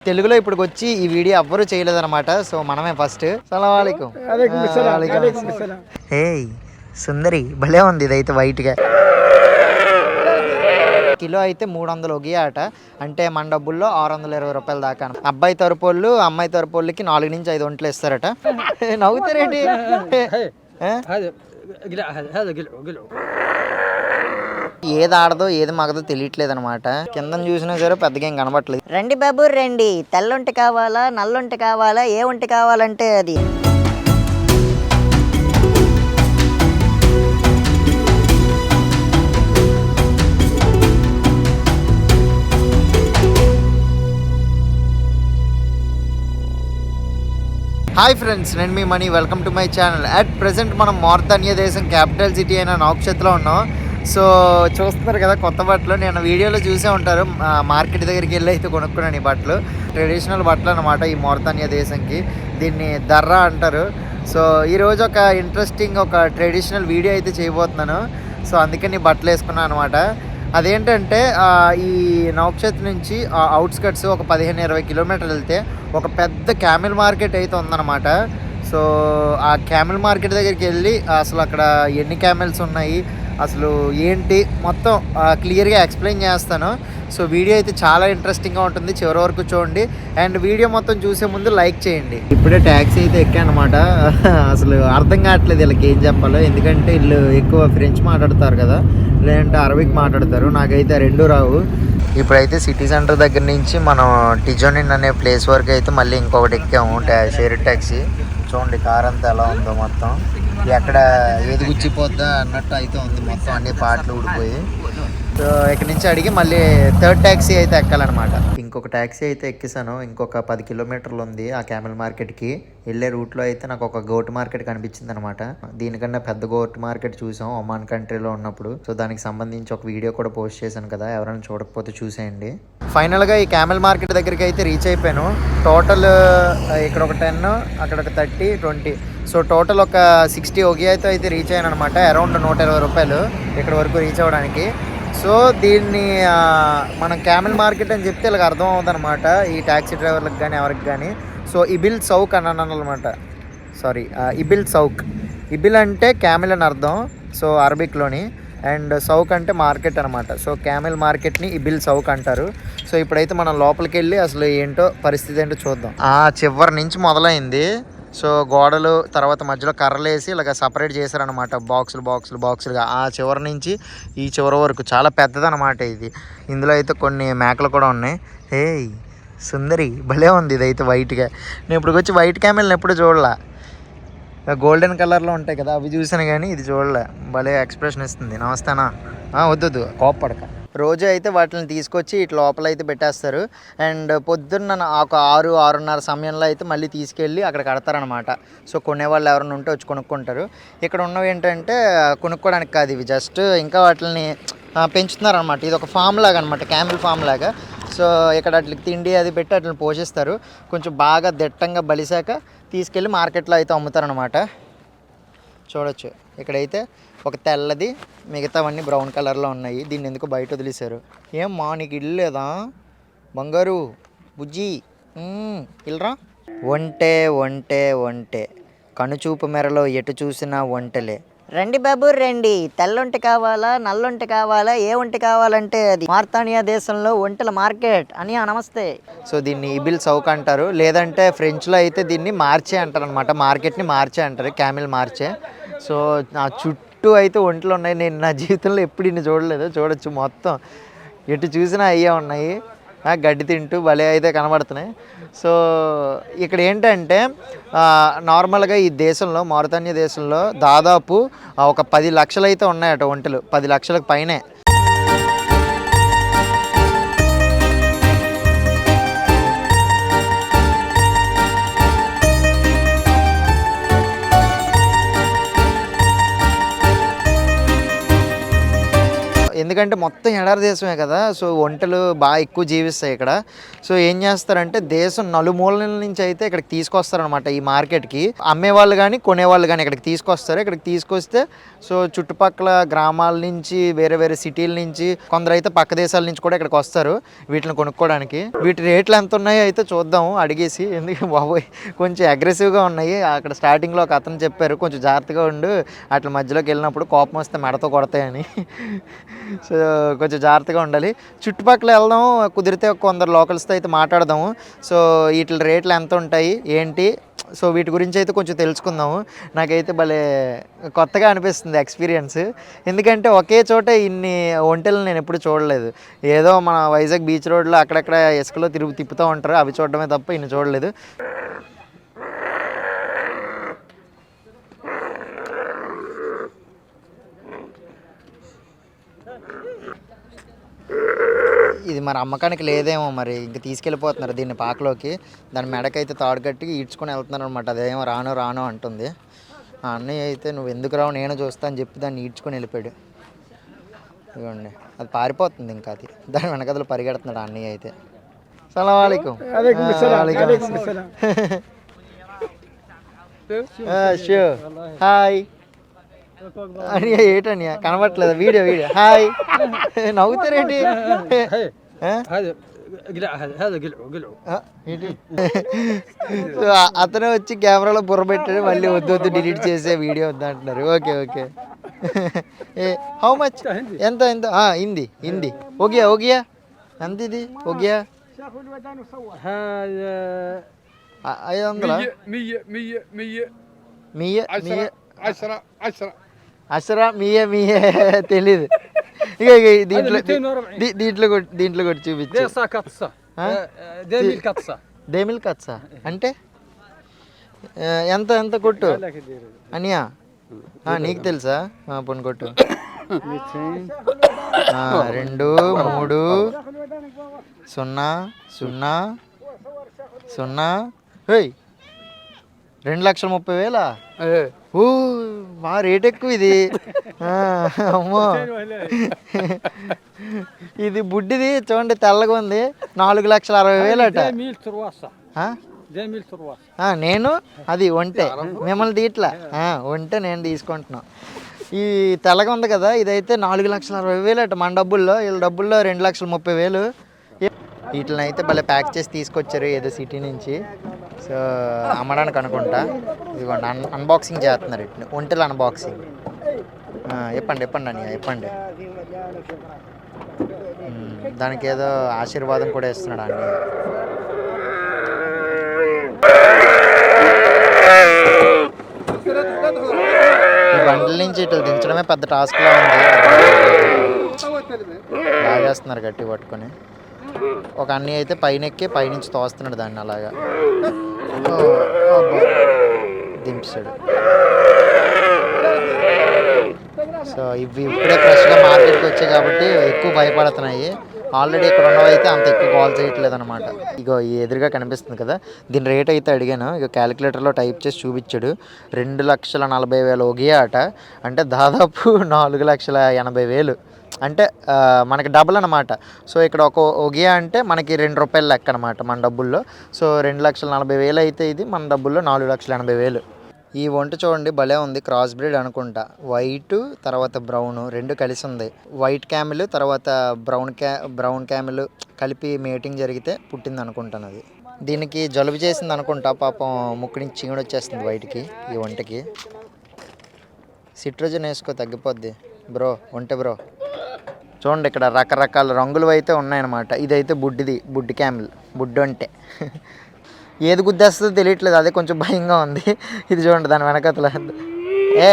తెలుగులో ఇప్పుడు వచ్చి ఈ వీడియో ఎవ్వరూ చేయలేదన్నమాట. సో మనమే ఫస్ట్. సలాం అలైకుం. హే సుందరి భలే ఉంది ఇదైతే వైట్గా. కిలో అయితే 300 ఒగి ఆట, అంటే మన డబ్బుల్లో 620 రూపాయల దాకా. అబ్బాయి తరపోళ్ళు అమ్మాయి తరపోళ్ళకి 4 నుంచి 5 వంటలు ఇస్తారట. నవ్వుతారేంటి? ఏది ఆడదో ఏది మగదో తెలియట్లేదు అనమాట. కింద చూసినా సరే పెద్దగా ఏం కనబట్టలేదు. రండి బాబు రండి, తెల్లొంటి కావాలా నల్లొంటి కావాలా ఏ ఒంటి కావాలంటే అది. హాయ్ ఫ్రెండ్స్, నేను మీ Mani. Welcome to my channel. At present మనం మారితానియా దేశం క్యాపిటల్ సిటీ అయిన నౌక్షత్లో ఉన్నాం. సో చూస్తున్నారు కదా కొత్త బట్టలు. నేను వీడియోలో చూసే ఉంటారు, మార్కెట్ దగ్గరికి వెళ్ళి అయితే కొనుక్కున్నాను ఈ బట్టలు. ట్రెడిషనల్ బట్టలు అనమాట ఈ మారితానియా దేశంకి. దీన్ని దర్రా అంటారు. సో ఈరోజు ఒక ఇంట్రెస్టింగ్ ఒక ట్రెడిషనల్ వీడియో అయితే చేయబోతున్నాను. సో అందుకని బట్టలు వేసుకున్నాను అనమాట. అదేంటంటే ఈ నౌక్షత్ నుంచి అవుట్స్కట్స్ ఒక 15-20 కిలోమీటర్లు వెళ్తే ఒక పెద్ద క్యామిల్ మార్కెట్ అయితే ఉందన్నమాట. సో ఆ క్యామిల్ మార్కెట్ దగ్గరికి వెళ్ళి అసలు అక్కడ ఎన్ని క్యామిల్స్ ఉన్నాయి, అసలు ఏంటి మొత్తం క్లియర్గా ఎక్స్ప్లెయిన్ చేస్తాను. సో వీడియో అయితే చాలా ఇంట్రెస్టింగ్గా ఉంటుంది, చివరి వరకు చూడండి. అండ్ వీడియో మొత్తం చూసే ముందు లైక్ చేయండి. ఇప్పుడే ట్యాక్సీ అయితే ఎక్కానమాట. అసలు అర్థం కావట్లేదు వీళ్ళకి ఏం చెప్పాలో, ఎందుకంటే వీళ్ళు ఎక్కువ ఫ్రెంచ్ మాట్లాడతారు కదా, లేదంటే అరబిక్ మాట్లాడతారు. నాకైతే రెండు రావు. ఇప్పుడైతే సిటీ సెంటర్ దగ్గర నుంచి మనం టిజోనిన్ అనే ప్లేస్ వరకు అయితే మళ్ళీ ఇంకొకటి ఎక్కాము, షేర్ ట్యాక్సీ. చూడండి కార్ అంతా ఎలా ఉందో, మొత్తం ఎక్కడ ఏది గుచ్చిపోద్దా అన్నట్టు అయితే ఉంది, మొత్తం అన్ని పాటలు ఊడిపోయి. సో ఇక్కడ నుంచి అడిగి మళ్ళీ థర్డ్ ట్యాక్సీ అయితే ఎక్కాలన్నమాట. ఇంకొక ట్యాక్సీ అయితే ఎక్కిసాను. ఇంకొక 10 కిలోమీటర్లు ఉంది ఆ క్యామెల్ మార్కెట్కి. వెళ్ళే రూట్లో అయితే నాకు ఒక గోట్ మార్కెట్ కనిపించింది అనమాట. దీనికన్నా పెద్ద గోట్ మార్కెట్ చూసాం ఒమాన్ కంట్రీలో ఉన్నప్పుడు. సో దానికి సంబంధించి ఒక వీడియో కూడా పోస్ట్ చేశాను కదా, ఎవరైనా చూడకపోతే చూసేయండి. ఫైనల్గా ఈ క్యామెల్ మార్కెట్ దగ్గరికి అయితే రీచ్ అయిపోయాను. టోటల్ ఇక్కడ ఒక 10, అక్కడ ఒక 30, 20. సో టోటల్ ఒక 60 ఒగి అయితే రీచ్ అయ్యాను అనమాట. అరౌండ్ 120 రూపాయలు ఇక్కడ వరకు రీచ్ అవ్వడానికి. సో దీన్ని మనం క్యామెల్ మార్కెట్ అని చెప్తే ఇలా అర్థం అవుతుంది అనమాట ఈ ట్యాక్సీ డ్రైవర్లకు కానీ ఎవరికి కానీ. సో ఇబిల్ సౌక్ అన్నాను అనమాట. సారీ, ఇబిల్ సౌక్. ఇబిల్ అంటే క్యామెల్ అని అర్థం, సో అరబిక్లోని. అండ్ సౌక్ అంటే మార్కెట్ అనమాట. సో క్యామెల్ మార్కెట్ని ఇబిల్ సౌక్ అంటారు. సో ఇప్పుడైతే మనం లోపలికి వెళ్ళి అసలు ఏంటో పరిస్థితి ఏంటో చూద్దాం. చివరి నుంచి మొదలైంది. సో గోడలు తర్వాత మధ్యలో కర్రలు వేసి ఇలాగ సపరేట్ చేశారనమాట, బాక్సులుగా. ఆ చివరి నుంచి ఈ చివరి వరకు చాలా పెద్దదనమాట ఇది. ఇందులో అయితే కొన్ని మేకలు కూడా ఉన్నాయి. హే సుందరి భలే ఉంది ఇదైతే వైట్గా. నేను ఇప్పుడు వచ్చి వైట్ క్యామెల్ని ఎప్పుడు చూడలే. గోల్డెన్ కలర్లో ఉంటాయి కదా అవి చూసాను, కానీ ఇది చూడలే. భలే ఎక్స్ప్రెషన్ ఇస్తుంది. నమస్తేనా? వద్దు కోప్పడక. రోజు అయితే వాటిని తీసుకొచ్చి ఇట్లా లోపల అయితే పెట్టేస్తారు. అండ్ పొద్దున్న ఒక 6-6:30 సమయంలో అయితే మళ్ళీ తీసుకెళ్ళి అక్కడ కడతారనమాట. సో కొనేవాళ్ళు ఎవరైనా ఉంటే వచ్చి కొనుక్కుంటారు. ఇక్కడ ఉన్నవి ఏంటంటే కొనుక్కోవడానికి కాదు, ఇవి జస్ట్ ఇంకా వాటిని పెంచుతున్నారనమాట. ఇది ఒక ఫామ్ లాగా అనమాట, క్యామిల్ ఫామ్ లాగా. సో ఇక్కడ అట్లకి తిండి అది పెట్టి అట్లని పోషిస్తారు. కొంచెం బాగా దట్టంగా బలిసాక తీసుకెళ్ళి మార్కెట్లో అయితే అమ్ముతారనమాట. చూడొచ్చు ఇక్కడైతే ఒక తెల్లది, మిగతావన్నీ బ్రౌన్ కలర్లో ఉన్నాయి. దీన్ని ఎందుకు బయట వదిలేశారు. ఏమ్మా నీకు ఇల్లు లేదా బంగారు బుజ్జి? ఇల్రా. ఒంటే కనుచూపు మెరలో ఎటు చూసినా ఒంటలే. రండి బాబు రండి, తెల్లొంటి కావాలా నల్లొంటి కావాలా ఏ ఒంటి కావాలంటే అది. మారితానియా దేశంలో ఒంటెల మార్కెట్ అని. నమస్తే. సో దీన్ని ఇబిల్ సౌక్ అంటారు, లేదంటే ఫ్రెంచ్లో అయితే దీన్ని మార్చే అంటారు అనమాట. మార్కెట్ని మార్చే అంటారు, క్యామిల్ మార్చే. సో నా చుట్టూ అయితే ఒంటలు ఉన్నాయి. నేను నా జీవితంలో ఎప్పుడు ఇన్ని చూడలేదు. చూడొచ్చు మొత్తం ఎటు చూసినా అయ్యే ఉన్నాయి, గడ్డి తింటూ భలే అయితే కనబడుతున్నాయి. సో ఇక్కడ ఏంటంటే నార్మల్గా ఈ దేశంలో మారితానియా దేశంలో దాదాపు ఒక 10 లక్షలు అయితే ఉన్నాయట ఒంటెలు, 10 లక్షలకు పైనే. ఎందుకంటే మొత్తం ఎడారి దేశమే కదా, సో ఒంటెలు బాగా ఎక్కువ జీవిస్తాయి ఇక్కడ. సో ఏం చేస్తారంటే దేశం నలుమూలల నుంచి అయితే ఇక్కడికి తీసుకొస్తారనమాట ఈ మార్కెట్కి. అమ్మేవాళ్ళు కానీ కొనేవాళ్ళు కానీ ఇక్కడికి తీసుకొస్తారు. ఇక్కడికి తీసుకొస్తే సో చుట్టుపక్కల గ్రామాల నుంచి వేరే వేరే సిటీల నుంచి కొందరు అయితే పక్క దేశాల నుంచి కూడా ఇక్కడికి వస్తారు వీటిని కొనుక్కోవడానికి. వీటి రేట్లు ఎంత ఉన్నాయో అయితే చూద్దాము అడిగేసి, ఎందుకు బాబోయ్ కొంచెం అగ్రెసివ్గా ఉన్నాయి. అక్కడ స్టార్టింగ్లో ఒక అతను చెప్పారు కొంచెం జాగ్రత్తగా ఉండు, అట్లా మధ్యలోకి వెళ్ళినప్పుడు కోపం వస్తే మెడతో కొడతాయని. సో కొంచెం జాగ్రత్తగా ఉండాలి. చుట్టుపక్కల వెళ్దాం, కుదిరితే కొందరు లోకల్స్తో అయితే మాట్లాడదాము. సో వీటి రేట్లు ఎంత ఉంటాయి ఏంటి, సో వీటి గురించి అయితే కొంచెం తెలుసుకుందాము. నాకైతే భలే కొత్తగా అనిపిస్తుంది ఎక్స్పీరియన్స్, ఎందుకంటే ఒకే చోట ఇన్ని ఒంటెలు నేను ఎప్పుడు చూడలేదు. ఏదో మన వైజాగ్ బీచ్ రోడ్లో అక్కడక్కడ ఇసుకలో తిప్పుతూ ఉంటారు, అవి చూడడమే తప్ప ఇన్ని చూడలేదు. ఇది మరి అమ్మకానికి లేదేమో, మరి ఇంక తీసుకెళ్ళిపోతున్నారు దీన్ని పాకలోకి. దాని మెడకైతే తాడు కట్టి ఈడ్చుకొని వెళ్తున్నారు అనమాట. అదేమో రాను రాను అంటుంది. ఆ అన్నయ్య అయితే నువ్వు ఎందుకు రావు నేను చూస్తా అని చెప్పి దాన్ని ఈడ్చుకొని వెళ్ళిపోయాడు. ఇదిగోండి అది పారిపోతుంది, ఇంకా అది దాని వెనకదలు పరిగెడుతున్నాడు అన్నయ్య అయితే. సలాం వాలేకుం. హాయ్ అని ఏటనియా కనబట్లేదు, వీడియో హాయ్ నవ్వుతారేంటి. అతనే వచ్చి కెమెరాలో బుర్ర పెట్టాడు, మళ్ళీ వద్దు వద్దు డిలీట్ చేసే వీడియో వద్దు అంటున్నారు. Okay okay. హౌ మచ్, ఎంత ఎంత హిందీ హిందీ ఓగియా ఓగియా ఎంత ఇది ఓగియా 500 అసరా మీయే మీయే తెలీదు. ఇక దీంట్లో దీంట్లో దీంట్లో కూడా చూపించు. దేమిల్ కత్సా అంటే ఎంత ఎంత కొట్టు అనియా, నీకు తెలుసా? పొన్ను కొట్టు. 2 3 0 0 0. 2,30,000. ఓ మా రేట్ ఎక్కువ ఇది. అమ్మో ఇది బుడ్డిది చూడండి తెల్లగా ఉంది, 4,60,000 అట. నేను అది ఒంటే మిమ్మల్ని తీట్లా, ఒంటే నేను తీసుకుంటున్నాను. ఈ తెల్లగా ఉంది కదా ఇదైతే 4,60,000 అట మన డబ్బుల్లో. వీళ్ళ డబ్బుల్లో 2,30,000. వీటిని అయితే భలే ప్యాక్ చేసి తీసుకొచ్చారు ఏదో సిటీ నుంచి. సో అమ్మడానికి అనుకుంటా. ఇదిగోండి అన్బాక్సింగ్ చేస్తున్నారు వీటిని, ఒంటెలు అన్బాక్సింగ్. చెప్పండి అని చెప్పండి. దానికి ఏదో ఆశీర్వాదం కూడా ఇస్తున్నాడు అన్నీ. ఈ బండ్ల నుంచి ఇట్లా దించడమే పెద్ద టాస్క్లా ఉంది. లాగేస్తున్నారు గట్టి పట్టుకొని. ఒక అన్నీ అయితే పైనెక్కి పైనుంచి తోస్తున్నాడు దాన్ని అలాగా, దించాడు. సో ఇవి ఇప్పుడే ఫ్రెష్గా మార్కెట్కి వచ్చాయి కాబట్టి ఎక్కువ భయపడుతున్నాయి. ఆల్రెడీ ఇక్కడ ఉన్నవి అయితే అంత ఎక్కువ కాల్ చేయట్లేదు అనమాట. ఇగో ఈ ఎదురుగా కనిపిస్తుంది కదా, దీని రేట్ అయితే అడిగాను. ఇక క్యాలిక్యులేటర్లో టైప్ చేసి చూపించాడు. 2,40,000 ఒగియా అట, అంటే దాదాపు 4,80,000. అంటే మనకి డబుల్ అనమాట. సో ఇక్కడ ఒక ఒగియా అంటే మనకి ₹2 లెక్క అనమాట మన డబ్బుల్లో. సో 2,40,000 అయితే ఇది మన డబ్బుల్లో 4,80,000. ఈ ఒంట చూడండి భలే ఉంది, క్రాస్ బ్రీడ్ అనుకుంటా. వైట్ తర్వాత బ్రౌన్ రెండు కలిసి ఉంది. వైట్ క్యామిల్ తర్వాత బ్రౌన్ క్యామిల్ కలిపి మేటింగ్ జరిగితే పుట్టింది అనుకుంటాను అది. దీనికి జలుబు చేసింది అనుకుంటా పాపం, ముక్కు నుంచి చీముడు వచ్చేస్తుంది బయటికి ఈ ఒంటకి. సిట్రోజన్ వేసుకో తగ్గిపోద్ది బ్రో, ఒంటె బ్రో. చూడండి ఇక్కడ రకరకాల రంగులు అయితే ఉన్నాయన్నమాట. ఇదైతే బుడ్డి క్యామిల్, బుడ్డొంటె. ఏది గుద్దేస్తుందో తెలియట్లేదు, అదే కొంచెం భయంగా ఉంది. ఇది చూడండి దాని వెనకతల. ఏ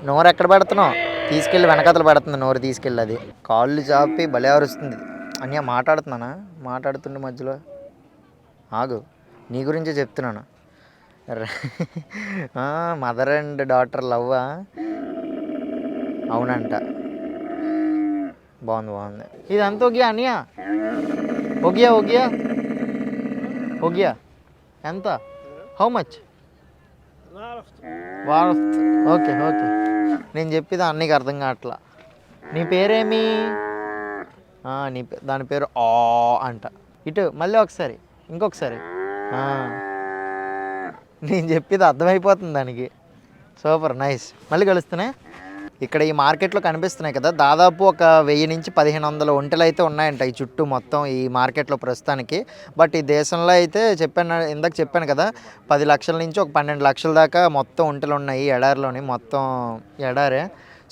నోరు ఎక్కడ పెడుతున్నావు, తీసుకెళ్ళి వెనకతలు పెడుతుంది నోరు తీసుకెళ్ళి. అది కాళ్ళు చాపి భలే అరుస్తుంది. అన్నీ మాట్లాడుతుండే మధ్యలో ఆగు, నీ గురించే చెప్తున్నాను. మదర్ అండ్ డాటర్ లవ్వా? అవునంట. బాగుంది. ఇది అంత ఒగియా అనియా? ఒగియా ఎంత? How much? ఓకే నేను చెప్పేది అన్నీకి అర్థం కావట్లా. నీ పేరేమి? దాని పేరు ఆ అంట. ఇటు మళ్ళీ ఒకసారి, ఇంకొకసారి. నేను చెప్పేది అర్థమైపోతుంది దానికి. Super nice. మళ్ళీ కలుస్తున్నాయి. ఇక్కడ ఈ మార్కెట్లో కనిపిస్తున్నాయి కదా, దాదాపు ఒక 1000 నుంచి 1500 ఒంటెలు అయితే ఉన్నాయంట ఈ చుట్టూ మొత్తం ఈ మార్కెట్లో ప్రస్తుతానికి. బట్ ఈ దేశంలో అయితే ఇందాక చెప్పాను కదా, 10 లక్షల నుంచి ఒక 12 లక్షల దాకా మొత్తం ఒంటెలు ఉన్నాయి ఎడారిలోని, మొత్తం ఎడారే.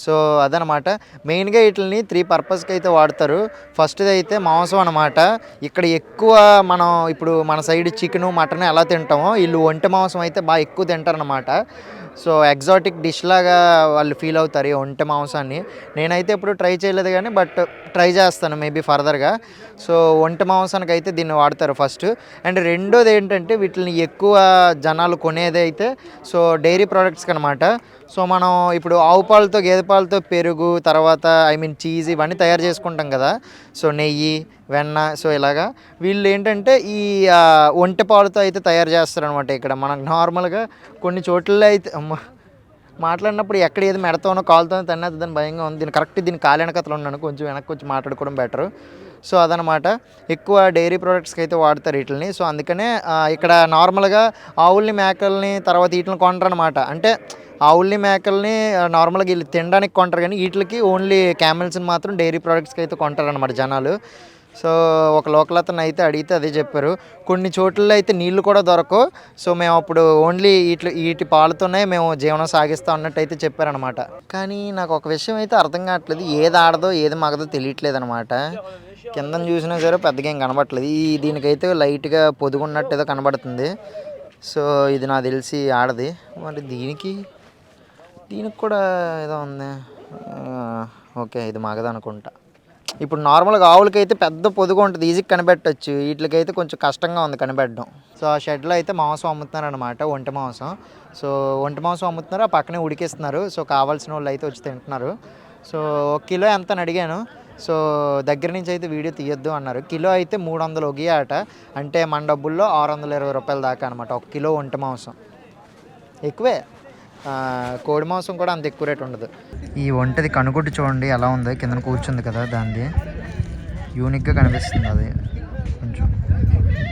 సో అదనమాట. మెయిన్గా వీటిని 3 పర్పస్కి అయితే వాడతారు. ఫస్ట్ది అయితే మాంసం అనమాట. ఇక్కడ ఎక్కువ మనం ఇప్పుడు మన సైడ్ చికెను మటన్ ఎలా తింటామో వీళ్ళు ఒంటె మాంసం అయితే బాగా ఎక్కువ తింటారనమాట. సో ఎగ్జాటిక్ డిష్ లాగా వాళ్ళు ఫీల్ అవుతారు ఈ ఒంటె మాంసాన్ని. నేనైతే ఎప్పుడు ట్రై చేయలేదు కానీ బట్ ట్రై చేస్తాను మేబీ ఫర్దర్గా. సో ఒంటె మాంసానికి అయితే దీన్ని వాడతారు ఫస్ట్. అండ్ రెండోది ఏంటంటే వీటిని ఎక్కువ జనాలు కొనేది అయితే సో డైరీ ప్రోడక్ట్స్కి అనమాట. సో మనం ఇప్పుడు ఆవు పాలతో గేదె పాలతో పెరుగు, తర్వాత చీజ్ ఇవన్నీ తయారు చేసుకుంటాం కదా. సో నెయ్యి, వెన్న, సో ఇలాగా వీళ్ళు ఏంటంటే ఈ ఒంటె పాలతో అయితే తయారు చేస్తారనమాట. ఇక్కడ మనకు నార్మల్గా కొన్ని చోట్ల అయితే మాట్లాడినప్పుడు ఎక్కడ ఏది మెడతోనో కాలుతోనో తన్నేద్దని భయంగా ఉంది. దీని కాలి వెనకతలు ఉన్నాను, కొంచెం వెనక్కి వచ్చి మాట్లాడుకోవడం బెటరు. సో అదనమాట. ఎక్కువ డైరీ ప్రోడక్ట్స్కి అయితే వాడతారు వీటిని. సో అందుకనే ఇక్కడ నార్మల్గా ఆవుల్ని, మేకల్ని, తర్వాత వీటిని కొంటారనమాట. అంటే ఆవుల్ని, మేకల్ని నార్మల్గా వీళ్ళు తినడానికి కొంటారు కానీ వీటికి ఓన్లీ క్యామెల్స్ని మాత్రం డైరీ ప్రోడక్ట్స్కి అయితే కొంటారనమాట జనాలు. సో ఒక లోకల్ అతను అయితే అడిగితే అదే చెప్పారు. కొన్ని చోట్లలో అయితే నీళ్లు కూడా దొరకవు. సో మేము అప్పుడు ఓన్లీ వీటి పాలతోనే మేము జీవనం సాగిస్తాం అన్నట్టు అయితే చెప్పారనమాట. కానీ నాకు ఒక విషయం అయితే అర్థం కావట్లేదు, ఏది ఆడదో ఏది మగదో తెలియట్లేదు అనమాట. కిందను చూసినా సరే పెద్దగా ఏం కనబడట్లేదు. దీనికైతే లైట్గా పొదుగున్నట్టు ఏదో కనబడుతుంది. సో ఇది నాకు తెలిసి ఆడది. మరి దీనికి కూడా ఏదో ఉంది. ఓకే, ఇది మగదనుకుంటా. ఇప్పుడు నార్మల్గా ఆవులకైతే పెద్ద పొదుగు ఉంటుంది, ఈజీగా కనిపెట్టచ్చు. వీటికైతే కొంచెం కష్టంగా ఉంది కనిపెట్టడం. సో ఆ షెడ్లో అయితే మాంసం అమ్ముతున్నారు అనమాట, ఒంటె మాంసం. సో ఒంటె మాంసం అమ్ముతున్నారు, ఆ పక్కనే ఉడికిస్తున్నారు. సో కావాల్సిన వాళ్ళు అయితే వచ్చి తింటున్నారు. సో 1 కిలో ఎంత అని అడిగాను. సో దగ్గర నుంచి అయితే వీడియో తీయొద్దు అన్నారు. కిలో అయితే 300 ఒగియా అట. అంటే మన డబ్బుల్లో 620 రూపాయల దాకా అనమాట 1 కిలో ఒంటె మాంసం. ఎక్కువే. కోడి మాంసం కూడా అంత ఎక్కువ రేట్ ఉండదు. ఈ ఒంటది కనుగొట్టు చూడండి ఎలా ఉందో, కింద కూర్చుంది కదా, దాన్ని యూనిక్గా కనిపిస్తుంది. అది కొంచెం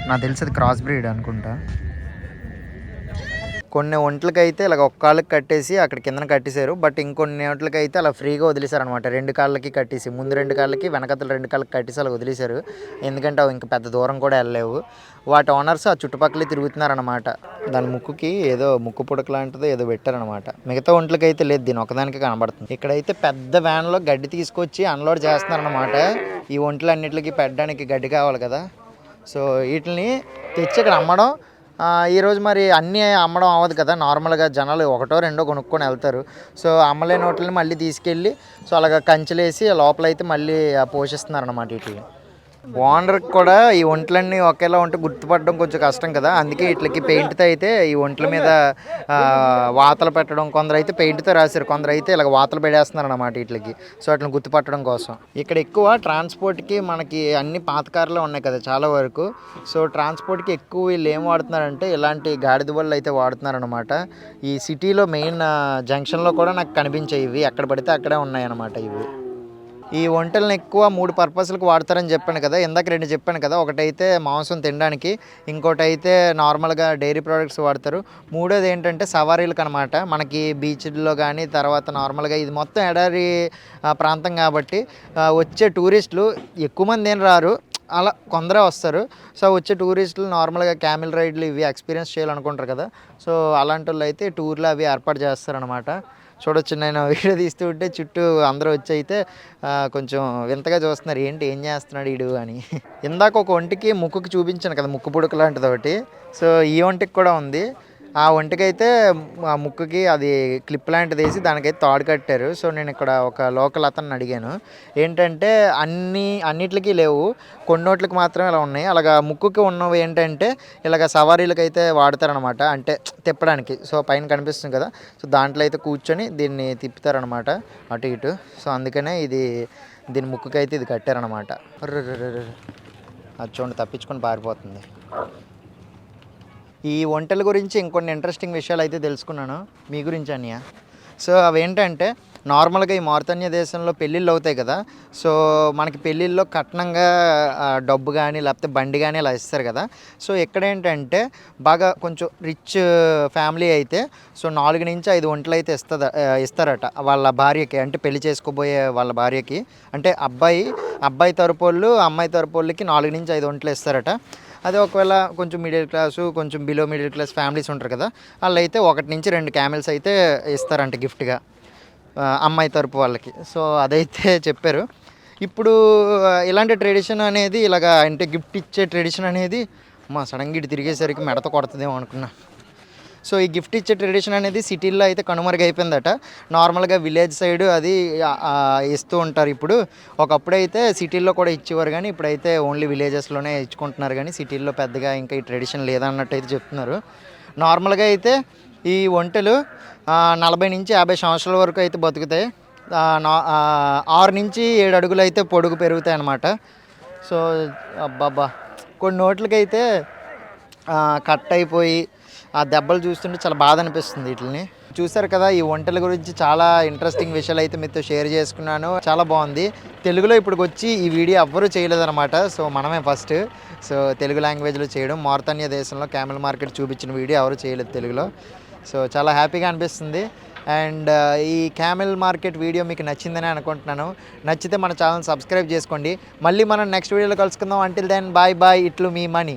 నాకు తెలిసి అది క్రాస్ బ్రీడ్ అనుకుంటా. కొన్ని ఒంట్లకైతే ఇలాగ ఒక్క కాళ్ళకి కట్టేసి అక్కడ కిందన కట్టేశారు. బట్ ఇంకొన్ని ఒంట్లకైతే అలా ఫ్రీగా వదిలేశారు అనమాట. 2 కాళ్ళకి కట్టేసి, ముందు 2 కాళ్ళకి వెనకతలు 2 కాళ్ళకి కట్టేసి అలా వదిలేశారు. ఎందుకంటే అవి ఇంకా పెద్ద దూరం కూడా వెళ్ళలేవు. వాటి ఓనర్స్ ఆ చుట్టుపక్కలే తిరుగుతున్నారనమాట. దాని ముక్కుకి ఏదో ముక్కు పుడక లాంటిదో ఏదో పెట్టారనమాట. మిగతా ఒంట్లకైతే లేదు, దీని ఒకదానికి కనబడుతుంది. ఇక్కడైతే పెద్ద వ్యాన్లో గడ్డి తీసుకొచ్చి అన్లోడ్ చేస్తున్నారనమాట. ఈ ఒంట్లన్నిటికి పెట్టడానికి గడ్డి కావాలి కదా. సో వీటిని తెచ్చి ఇక్కడ అమ్మడం. ఈరోజు మరి అన్నీ అమ్మడం అవ్వదు కదా, నార్మల్గా జనాలు 1 2 కొనుక్కొని వెళ్తారు. సో అమ్మలేని వాటిని మళ్ళీ తీసుకెళ్ళి సో అలాగ కంచెలేసి లోపలైతే మళ్ళీ పోషిస్తున్నారన్నమాట. వీటిని ఓనర్కి కూడా ఈ ఒంట్లన్నీ ఒకేలా ఉంటే గుర్తుపడడం కొంచెం కష్టం కదా. అందుకే వీటికి పెయింట్తో అయితే ఈ ఒంట్ల మీద వాతలు పెట్టడం, కొందరు అయితే పెయింట్తో రాశారు, కొందరు అయితే ఇలా వాతలు పెడేస్తున్నారు అన్నమాట వీటికి. సో వాటిని గుర్తుపట్టడం కోసం. ఇక్కడ ఎక్కువ ట్రాన్స్పోర్ట్కి మనకి అన్ని పాత కార్లే ఉన్నాయి కదా చాలా వరకు. సో ట్రాన్స్పోర్ట్కి ఎక్కువ వీళ్ళు ఏం వాడుతున్నారంటే ఇలాంటి గాడిద బళ్ళు అయితే వాడుతున్నారనమాట. ఈ సిటీలో మెయిన్ జంక్షన్లో కూడా నాకు కనిపించాయి ఇవి, ఎక్కడ పడితే అక్కడే ఉన్నాయన్నమాట ఇవి. ఈ ఒంటెలను ఎక్కువ 3 పర్పస్లకు వాడతారని చెప్పాను కదా, ఇందాక 2 చెప్పాను కదా. ఒకటైతే మాంసం తినడానికి, ఇంకోటి అయితే నార్మల్గా డైరీ ప్రోడక్ట్స్ వాడతారు. మూడోది ఏంటంటే సవారీలకు అనమాట. మనకి బీచ్లో కానీ, తర్వాత నార్మల్గా ఇది మొత్తం ఎడారి ప్రాంతం కాబట్టి వచ్చే టూరిస్టులు ఎక్కువ మంది ఏం రారు, అలా కొందరే వస్తారు. సో వచ్చే టూరిస్టులు నార్మల్గా క్యామిల్ రైడ్లు ఇవి ఎక్స్పీరియన్స్ చేయాలనుకుంటారు కదా. సో అలాంటి వాళ్ళు అయితే టూర్లు అవి ఏర్పాటు చేస్తారనమాట. చూడొచ్చు, నేను వీడియో తీస్తూ ఉంటే చుట్టూ అందరూ వచ్చి అయితే కొంచెం వింతగా చూస్తున్నారు, ఏం చేస్తున్నాడు వీడు అని. ఇందాక ఒక ఒంటికి ముక్కుకి చూపించాను కదా, ముక్కు పుడక లాంటిది ఒకటి. సో ఈ ఒంటికి కూడా ఉంది. ఆ ఒంటికైతే ఆ ముక్కుకి అది క్లిప్ లాంటిది వేసి దానికైతే తాడు కట్టారు. సో నేను ఇక్కడ ఒక లోకల్ అతన్ని అడిగాను, ఏంటంటే అన్నిటికీ లేవు, కొన్నోట్లకి మాత్రమే ఇలా ఉన్నాయి. అలాగా ముక్కుకి ఉన్నవి ఏంటంటే ఇలాగ సవారీలకు అయితే వాడతారనమాట, అంటే తిప్పడానికి. సో పైన కనిపిస్తుంది కదా, సో దాంట్లో అయితే కూర్చొని దీన్ని తిప్పుతారనమాట అటు ఇటు. సో అందుకనే దీని ముక్కుకి అయితే ఇది కట్టారనమాట. అది చూడండి, తప్పించుకొని పారిపోతుంది. ఈ ఒంటెల గురించి ఇంకొన్ని ఇంట్రెస్టింగ్ విషయాలు అయితే తెలుసుకున్నాను మీ గురించి అన్నయ్య. సో అవేంటంటే నార్మల్గా ఈ మారితానియా దేశంలో పెళ్ళిళ్ళు అవుతాయి కదా. సో మనకి పెళ్ళిళ్ళలో కట్నంగా డబ్బు కానీ లేకపోతే బండి కానీ ఇలా ఇస్తారు కదా. సో ఇక్కడ ఏంటంటే బాగా కొంచెం రిచ్ ఫ్యామిలీ అయితే సో 4 నుంచి 5 ఒంటెలు అయితే ఇస్తారట వాళ్ళ భార్యకి, అంటే పెళ్లి చేసుకోబోయే వాళ్ళ భార్యకి. అంటే అబ్బాయి తరపు వాళ్ళు అమ్మాయి తరపు వాళ్ళకి 4 నుంచి 5 ఒంటెలు ఇస్తారట. అదే ఒకవేళ కొంచెం మిడిల్ క్లాసు కొంచెం బిలో మిడిల్ క్లాస్ ఫ్యామిలీస్ ఉంటారు కదా, వాళ్ళు అయితే 1 నుంచి 2 క్యామెల్స్ అయితే ఇస్తారంట గిఫ్ట్గా అమ్మాయి తరపు వాళ్ళకి. సో అదైతే చెప్పారు. ఇప్పుడు ఇలాంటి ట్రెడిషన్ అనేది ఇలాగా అంటే గిఫ్ట్ ఇచ్చే ట్రెడిషన్ అనేది సడన్గా ఇటు తిరిగేసరికి మెడత కొడుతుందేమో అనుకున్నా. సో ఈ గిఫ్ట్ ఇచ్చే ట్రెడిషన్ అనేది సిటీల్లో అయితే కనుమరుగైపోయిందట. నార్మల్గా విలేజ్ సైడ్ అది ఇస్తూ ఉంటారు. ఇప్పుడు ఒకప్పుడైతే సిటీల్లో కూడా ఇచ్చేవారు, కానీ ఇప్పుడైతే ఓన్లీ విలేజెస్లోనే ఇచ్చుకుంటున్నారు, కానీ సిటీల్లో పెద్దగా ఇంకా ఈ ట్రెడిషన్ లేదన్నట్టు అయితే చెప్తున్నారు. నార్మల్గా అయితే ఈ ఒంటెలు 40 నుంచి 50 సంవత్సరాల వరకు అయితే బతుకుతాయి. 6 నుంచి 7 అడుగులు అయితే పొడుగు పెరుగుతాయి అన్నమాట. సో అబ్బాబ్బా కొన్ని నోట్లకైతే కట్ అయిపోయి ఆ దెబ్బలు చూస్తుంటే చాలా బాధ అనిపిస్తుంది. వీటిని చూసారు కదా, ఈ ఒంటెల గురించి చాలా ఇంట్రెస్టింగ్ విషయాలు అయితే మీతో షేర్ చేసుకున్నాను. చాలా బాగుంది. తెలుగులో ఇప్పటికి వచ్చి ఈ వీడియో ఎవ్వరూ చేయలేదన్నమాట. సో మనమే ఫస్ట్ సో తెలుగు లాంగ్వేజ్లో చేయడం. మారితానియా దేశంలో క్యామెల్ మార్కెట్ చూపించిన వీడియో ఎవరు చేయలేదు తెలుగులో. సో చాలా హ్యాపీగా అనిపిస్తుంది. అండ్ ఈ క్యామెల్ మార్కెట్ వీడియో మీకు నచ్చిందని అనుకుంటున్నాను. నచ్చితే మన ఛానల్ సబ్స్క్రైబ్ చేసుకోండి. మళ్ళీ మనం నెక్స్ట్ వీడియోలో కలుసుకుందాం. Until then bye bye. ఇట్లు మీ మనీ.